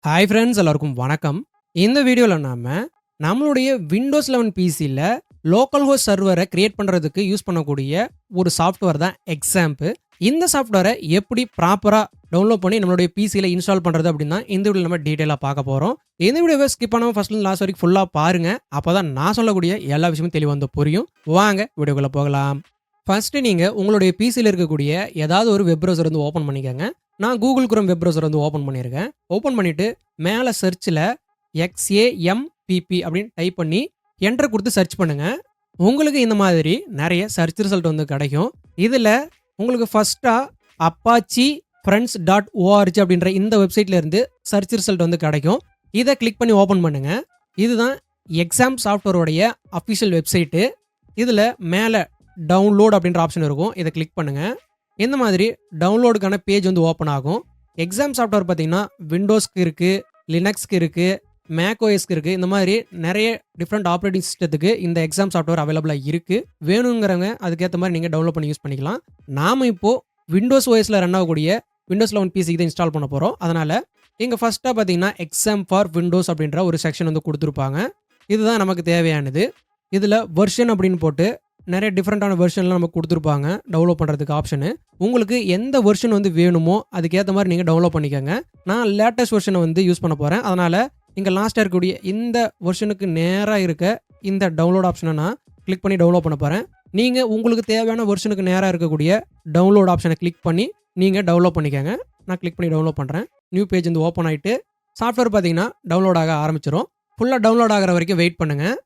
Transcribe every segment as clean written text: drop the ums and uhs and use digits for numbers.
Hi friends, எல்லாருக்கும் வணக்கம். இந்த வீடியோவில் நம்மளுடைய விண்டோஸ் 11 பிசியில் லோக்கல் ஹோஸ்ட் சர்வரை கிரியேட் பண்ணுறதுக்கு யூஸ் பண்ணக்கூடிய ஒரு சாஃப்ட்வேர் தான் எக்ஸாம்ப். இந்த சாஃப்ட்வேரை எப்படி ப்ராப்பராக டவுன்லோட் பண்ணி நம்மளுடைய பிசியில் இன்ஸ்டால் பண்ணுறது அப்படின்னு தான் இந்த வீடியோவில் நம்ம டீட்டெயிலாக பார்க்க போகிறோம். இந்த வீடியோவை ஸ்கிப் பண்ணாமல் ஃபர்ஸ்ட்லேருந்து லாஸ்ட் வரைக்கும் ஃபுல்லாக பாருங்கள். அப்போ தான் நான் சொல்லக்கூடிய எல்லா விஷயமும் தெளிவாக வந்து புரியும். வாங்க வீடியோக்குள்ளே போகலாம். ஃபர்ஸ்ட்டு நீங்கள் உங்களுடைய பிசியில் இருக்கக்கூடிய ஏதாவது ஒரு வெப் ப்ரௌசர் வந்து ஓப்பன் பண்ணிக்கோங்க. நான் கூகுள் குரோம் வெப் ப்ரௌசர் வந்து ஓப்பன் பண்ணியிருக்கேன். ஓப்பன் பண்ணிவிட்டு மேலே சர்ச்சில் XAMPP அப்படின்னு டைப் பண்ணி என்டர் கொடுத்து சர்ச் பண்ணுங்கள். உங்களுக்கு இந்த மாதிரி நிறைய சர்ச் ரிசல்ட் வந்து கிடைக்கும். இதில் உங்களுக்கு ஃபஸ்ட்டாக அப்பாச்சி friends.org அப்படின்ற இந்த வெப்சைட்டில் இருந்து சர்ச் ரிசல்ட் வந்து கிடைக்கும். இதை கிளிக் பண்ணி ஓப்பன் பண்ணுங்கள். இதுதான் எக்ஸாம் சாஃப்ட்வேருடைய அஃபிஷியல் வெப்சைட்டு. இதில் மேலே டவுன்லோட் அப்படின்ற ஆப்ஷன் இருக்கும். இதை கிளிக் பண்ணுங்கள். இந்த மாதிரி டவுன்லோடுக்கான பேஜ் வந்து ஓப்பன் ஆகும். எக்ஸாம் சாஃப்ட்வேர் பார்த்தீங்கன்னா விண்டோஸ்க்கு இருக்குது, லினக்ஸ்க்கு இருக்குது, மேக்ஓஎஸ்க்கு இருக்குது. இந்த மாதிரி நிறைய டிஃப்ரெண்ட் ஆப்ரேட்டிங் சிஸ்டத்துக்கு இந்த எக்ஸாம் சாஃப்ட்வேர் அவைலபிளாக இருக்குது. வேணுங்கிறவங்க அதுக்கேற்ற மாதிரி நீங்கள் டவுன்லோட் பண்ணி யூஸ் பண்ணிக்கலாம். நாம் இப்போது விண்டோஸ் ஓஎஸில் ரன் ஆகக்கூடிய விண்டோஸ் 11 பிசிக்கு தான் இன்ஸ்டால் பண்ண போகிறோம். அதனால் இங்கே ஃபஸ்ட்டாக பார்த்தீங்கன்னா எக்ஸாம் ஃபார் விண்டோஸ் அப்படின்ற ஒரு செக்ஷன் வந்து கொடுத்துருப்பாங்க. இதுதான் நமக்கு தேவையானது. இதில் வெர்ஷன் அப்படின்னு போட்டு நிறைய டிஃப்ரெண்ட்டான வெர்ஷன்லாம் நமக்கு கொடுத்துருப்பாங்க டவுன்லோட் பண்ணுறதுக்கு ஆப்ஷனு. உங்களுக்கு எந்த வெர்ஷன் வந்து வேணுமோ அதுக்கேற்ற மாதிரி நீங்கள் டவுன்லோட் பண்ணிக்கோங்க. நான் லேட்டஸ்ட் வெர்ஷனை வந்து யூஸ் பண்ண போகிறேன். அதனால் இங்கே லாஸ்ட்டாக இருக்கக்கூடிய இந்த வெர்ஷனுக்கு நேராக இருக்க இந்த டவுன்லோட் ஆப்ஷனை நான் கிளிக் பண்ணி டவுன்லோட் பண்ண போகிறேன். நீங்கள் உங்களுக்கு தேவையான வெர்ஷனுக்கு நேராக இருக்கக்கூடிய டவுன்லோட் ஆப்ஷனை கிளிக் பண்ணி நீங்கள் டவுன்லோட் பண்ணிக்கோங்க. நான் கிளிக் பண்ணி டவுன்லோட் பண்ணுறேன். நியூ பேஜ் வந்து ஓப்பன் ஆகிட்டு சாஃப்ட்வேர் பார்த்தீங்கன்னா டவுன்லோட் ஆக ஆரம்பிச்சிடும். ஃபுல்லாக டவுன்லோட் ஆகிற வரைக்கும் வெயிட் பண்ணுங்கள்.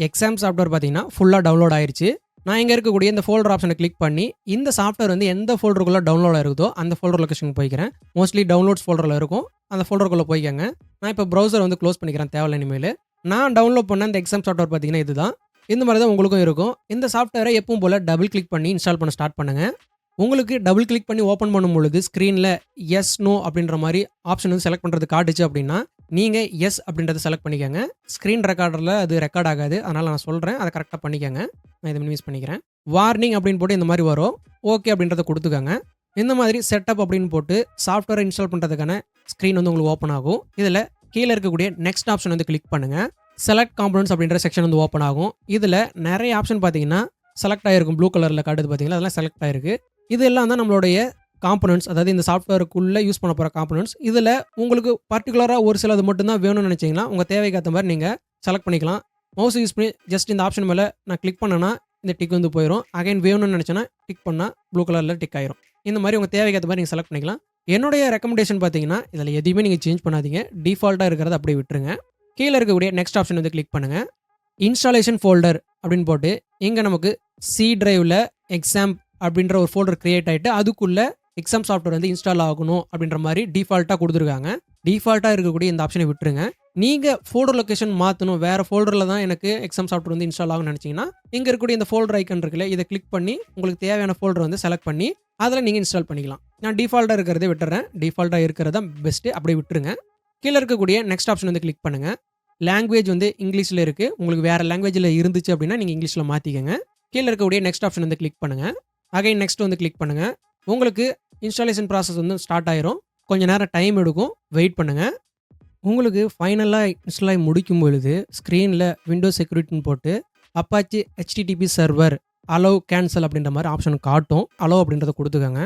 எக்ஸாம் சாஃப்ட்வேர் பார்த்தீங்கன்னா ஃபுல்லாக டவுன்லோட் ஆயிடுச்சு. நான் இங்கே இருக்கக்கூடிய இந்த ஃபோல்டர் ஆப்ஷனை கிளிக் பண்ணி இந்த சாஃப்ட்வேர் வந்து எந்த ஃபோல்டருக்குள்ளே டவுன்லோட் ஆயிருக்குதோ அந்த ஃபோல்டர் லொக்கேஷனுக்கு போய்க்கிறேன். மோஸ்ட்லி டவுன்லோட்ஸ் ஃபோல்டரில் இருக்கும். அந்த ஃபோல்டருக்குள்ளே போய்க்கங்க. நான் இப்போ ப்ரௌசர் வந்து க்ளோஸ் பண்ணிக்கிறேன் தேவையில்லை இனிமேல். நான் டவுன்லோட் பண்ண இந்த எக்ஸாம் சாஃப்ட்வேர் பார்த்தீங்கன்னா இதுதான். இந்த மாதிரி தான் உங்களுக்கும் இருக்கும். இந்த சாஃப்ட்வேரை எப்பவும் போல் டபுள் கிளிக் பண்ணி இன்ஸ்டால் பண்ண ஸ்டார்ட் பண்ணுங்கள். உங்களுக்கு டபுள் கிளிக் பண்ணி ஓப்பன் பண்ணும் பொழுது ஸ்க்ரீனில் எஸ் நோ அப்படின்ற மாதிரி ஆப்ஷன் வந்து செலக்ட் பண்ணுறது காட்டுச்சு அப்படின்னா நீங்கள் எஸ் அப்படின்றத செலக்ட் பண்ணிக்கோங்க. ஸ்க்ரீன் ரெக்கார்டரில் அது ரெக்கார்ட் ஆகாது. அதனால் நான் சொல்கிறேன், அதை கரெக்டாக பண்ணிக்கோங்க. நான் இதை மினிமைஸ் பண்ணிக்கிறேன். வார்னிங் அப்படின்னு போட்டு இந்த மாதிரி வரும். ஓகே அப்படின்றத கொடுத்துக்கோங்க. இந்த மாதிரி செட்டப் அப்படின்னு போட்டு சாஃப்ட்வேரை இன்ஸ்டால் பண்ணுறதுக்கான ஸ்க்ரீன் வந்து உங்களுக்கு ஓப்பன் ஆகும். இதில் கீழே இருக்கக்கூடிய நெக்ஸ்ட் ஆப்ஷன் வந்து கிளிக் பண்ணுங்கள். செலக்ட் காம்பனன்ட்ஸ் அப்படின்ற செக்ஷன் வந்து ஓப்பன் ஆகும். இதில் நிறைய ஆப்ஷன் பார்த்தீங்கன்னா செலக்ட் ஆகிருக்கும். ப்ளூ கலரில் காட்டுது பார்த்தீங்களா, அதெல்லாம் செலக்ட் ஆகிருக்கு. இதெல்லாம் தான் நம்மளுடைய காம்பனன்ட்ஸ், அதாவது இந்த சாஃப்ட்வேருக்குள்ளே யூஸ் பண்ண போகிற காம்பனன்ட்ஸ். இதில் உங்களுக்கு பர்டிகுலராக ஒரு சிலது மட்டும்தான் வேணும்னு நினச்சிங்கன்னா உங்கள் தேவைக்கு ஏற்ற மாதிரி நீங்கள் செலக்ட் பண்ணிக்கலாம். மவுஸ் யூஸ் பண்ணி ஜஸ்ட் இந்த ஆப்ஷன் மேலே நான் கிளிக் பண்ணேன்னா இந்த டிக் வந்து போயிடும். அகைன் வேணும்னு நினச்சேன்னா டிக் பண்ணால் ப்ளூ கலரில் டிக் ஆயிரும். இந்த மாதிரி உங்கள் தேவைக்கு ஏற்ற மாதிரி நீங்கள் செலக்ட் பண்ணிக்கலாம். என்னுடைய ரெக்கமெண்டேஷன் பார்த்தீங்கன்னா இதில் எதையுமே நீங்கள் சேஞ்ச் பண்ணாதீங்க. டிஃபால்ட்டாக இருக்கிறத அப்படியே விட்டுருங்க. கீழே இருக்கக்கூடிய நெக்ஸ்ட் ஆப்ஷன் வந்து கிளிக் பண்ணுங்கள். இன்ஸ்டாலேஷன் ஃபோல்டர் அப்படின்னு போட்டு இங்கே நமக்கு சி டிரைவில் எக்ஸாம் அப்படின்ற ஒரு ஃபோல்டர் கிரியேட் ஆகிட்டு அதுக்குள்ளே எக்ஸாம் சாஃப்ட்வேர் வந்து இன்ஸ்டால் ஆகணும் அப்படின்ற மாதிரி டிஃபால்ட்டாக கொடுத்துருக்காங்க. டிஃபால்ட்டாக இருக்கக்கூடிய இந்த ஆப்ஷனை விட்டுருங்க. நீங்கள் ஃபோல்டர் லொக்கேஷன் மாற்றணும், வேறு ஃபோல்டரில் தான் எனக்கு எக்ஸாம் சாஃப்ட்வேர் வந்து இன்ஸ்டால் ஆகும்னு நினச்சிங்கன்னா இங்கே இருக்கக்கூடிய இந்த ஃபோல்டர் ஐக்கன் இருக்குல்ல, இதை கிளிக் பண்ணி உங்களுக்கு தேவையான ஃபோல்டர் வந்து செலக்ட் பண்ணி அதில் நீங்கள் இன்ஸ்டால் பண்ணிக்கலாம். நான் டிஃபால்ட்டாக இருக்கிறதே விட்டுறேன். டிஃபால்ட்டாக இருக்கிறது தான் பெஸ்ட்டு, அப்படியே விட்டுருங்க. கீழே இருக்கக்கூடிய நெக்ஸ்ட் ஆப்ஷன் வந்து கிளிக் பண்ணுங்கள். லாங்குவேஜ் வந்து இங்கிலீஷில் இருக்குது. உங்களுக்கு வேறு லாங்குவேஜில் இருந்துச்சு அப்படின்னா நீங்கள் இங்கிலீஷில் மாற்றிக்கங்க. கீழே இருக்கக்கூடிய நெக்ஸ்ட் ஆப்ஷன் வந்து கிளிக் பண்ணுங்கள். அகைன் நெக்ஸ்ட் வந்து கிளிக் பண்ணுங்கள். உங்களுக்கு இன்ஸ்டாலேஷன் ப்ராசஸ் வந்து ஸ்டார்ட் ஆயிரும். கொஞ்சம் நேரம் டைம் எடுக்கும், வெயிட் பண்ணுங்கள். உங்களுக்கு ஃபைனலாக இன்ஸ்டால் ஆகி முடிக்கும் பொழுது ஸ்க்ரீனில் விண்டோஸ் செக்யூரிட்டின்னு போட்டு Apache HTTP server allow cancel அப்படின்ற மாதிரி ஆப்ஷன் காட்டும். அலோவ் அப்படின்றத கொடுத்துக்கோங்க.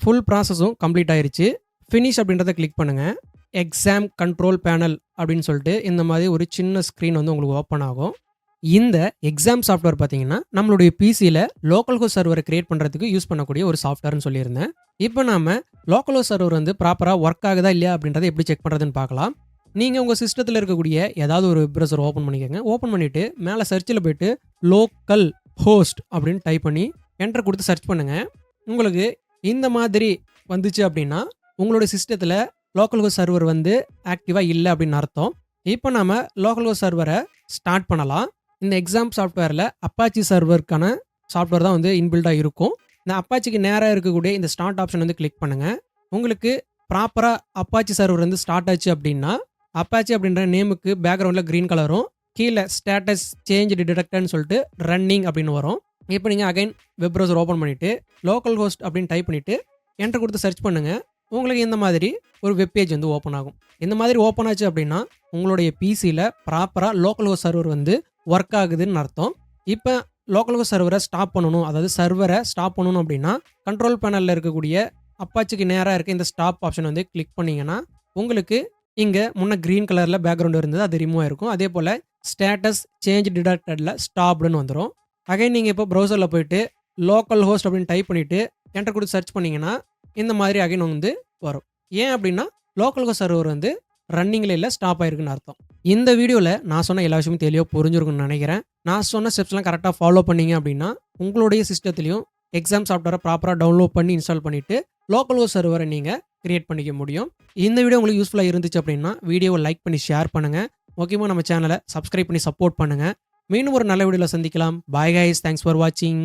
ஃபுல் ப்ராசஸும் கம்ப்ளீட் ஆயிடுச்சு. ஃபினிஷ் அப்படின்றத கிளிக் பண்ணுங்கள். எக்ஸாம் கண்ட்ரோல் பேனல் அப்படின்னு சொல்லிட்டு இந்த மாதிரி ஒரு சின்ன ஸ்க்ரீன் வந்து உங்களுக்கு ஓப்பன் ஆகும். இந்த எக்ஸாம் சாஃப்ட்வேர் பார்த்தீங்கன்னா நம்மளுடைய பிசியில் லோக்கல் ஹோஸ்ட் சர்வரை கிரியேட் பண்ணுறதுக்கு யூஸ் பண்ணக்கூடிய ஒரு சாஃப்ட்வேர்னு சொல்லியிருந்தேன். இப்போ நாம் லோக்கல் ஹோஸ்ட் சர்வர் வந்து ப்ராப்பராக ஒர்க் ஆகுதா இல்லையா அப்படின்றத எப்படி செக் பண்ணுறதுன்னு பார்க்கலாம். நீங்கள் உங்கள் சிஸ்டத்தில் இருக்கக்கூடிய ஏதாவது ஒரு ப்ரௌசர் ஓப்பன் பண்ணிக்கோங்க. ஓப்பன் பண்ணிவிட்டு மேலே சர்ச்சில் போய்ட்டு லோக்கல் ஹோஸ்ட் அப்படின்னு டைப் பண்ணி என்டர் கொடுத்து சர்ச் பண்ணுங்கள். உங்களுக்கு இந்த மாதிரி வந்துச்சு அப்படின்னா உங்களுடைய சிஸ்டத்தில் லோக்கல் ஹோஸ்ட் சர்வர் வந்து ஆக்டிவாக இல்லை அப்படின்னு அர்த்தம். இப்போ நாம் லோக்கல் ஹோஸ்ட் சர்வரை ஸ்டார்ட் பண்ணலாம். இந்த எக்ஸாம் சாஃப்ட்வேரில் அப்பாச்சி சர்வருக்கான சாஃப்ட்வேர் தான் வந்து இன்பில்டாக இருக்கும். இந்த அப்பாச்சிக்கு நேராக இருக்கக்கூடிய இந்த ஸ்டார்ட் ஆப்ஷன் வந்து கிளிக் பண்ணுங்கள். உங்களுக்கு ப்ராப்பராக அப்பாச்சி சர்வர் வந்து ஸ்டார்ட் ஆச்சு அப்படின்னா அப்பாச்சி அப்படின்ற நேமுக்கு பேக்ரவுண்டில் க்ரீன் கலரும் கீழே ஸ்டேட்டஸ் சேஞ்ச் டிடெக்டட்னு சொல்லிட்டு ரன்னிங் அப்படின்னு வரும். இப்போ நீங்கள் அகைன் வெப் ப்ரௌசர் ஓப்பன் பண்ணிவிட்டு லோக்கல் ஹோஸ்ட் அப்படின்னு டைப் பண்ணிவிட்டு என்டர் கொடுத்து சர்ச் பண்ணுங்கள். உங்களுக்கு இந்த மாதிரி ஒரு வெப் பேஜ் வந்து ஓப்பன் ஆகும். இந்த மாதிரி ஓப்பன் ஆச்சு அப்படின்னா உங்களுடைய பிசியில் ப்ராப்பராக லோக்கல் ஹோஸ்ட் சர்வர் வந்து ஒர்க் ஆகுதுன்னு அர்த்தம். இப்போ லோக்கல் ஹோஸ்ட் சர்வரை ஸ்டாப் பண்ணணும், அதாவது சர்வரை ஸ்டாப் பண்ணணும் அப்படின்னா கண்ட்ரோல் பேனலில் இருக்கக்கூடிய அப்பாச்சிக்கு நேராக இருக்க இந்த ஸ்டாப் ஆப்ஷன் வந்து கிளிக் பண்ணிங்கன்னா உங்களுக்கு இங்கே முன்ன க்ரீன் கலரில் பேக்ரவுண்ட் இருந்தது, அது ரிமூவ் ஆயிருக்கும். அதே போல் ஸ்டேட்டஸ் சேஞ்ச் டிடெக்டடில் ஸ்டாப்டுன்னு வந்துடும். அகைன் நீங்கள் இப்போ ப்ரௌசரில் போயிட்டு லோக்கல் ஹோஸ்ட் அப்படின்னு டைப் பண்ணிவிட்டு என்டர் கொடுத்து சர்ச் பண்ணிங்கன்னா இந்த மாதிரி அகைன் வந்து வரும். ஏன் அப்படின்னா லோக்கல் ஹோஸ்ட் சர்வர் வந்து ரன்னிங்கில் இல்லை, ஸ்டாப் ஆயிருக்குன்னு அர்த்தம். இந்த வீடியோவில் நான் சொன்ன எல்லா விஷயமும் தெளிவாக புரிஞ்சிருக்குன்னு நினைக்கிறேன். நான் சொன்ன ஸ்டெப்ஸ்லாம் கரெக்டாக ஃபாலோ பண்ணீங்க அப்படின்னா உங்களுடைய சிஸ்டத்துலையும் எக்ஸாம் சாஃப்ட்வேரை ப்ராப்பராக டவுன்லோட் பண்ணி இன்ஸ்டால் பண்ணிவிட்டு லோக்கல் ஹோஸ்ட் சர்வரை நீங்கள் கிரியேட் பண்ணிக்க முடியும். இந்த வீடியோ உங்களுக்கு யூஸ்ஃபுல்லாக இருந்துச்சு அப்படின்னா வீடியோவை லைக் பண்ணி ஷேர் பண்ணுங்கள். முக்கியமாக நம்ம சேனலை சப்ஸ்கிரைப் பண்ணி சப்போர்ட் பண்ணுங்கள். மீண்டும் ஒரு நல்ல வீடியோவில் சந்திக்கலாம். பாய் கைஸ், தேங்க்ஸ் ஃபார் வாட்சிங்.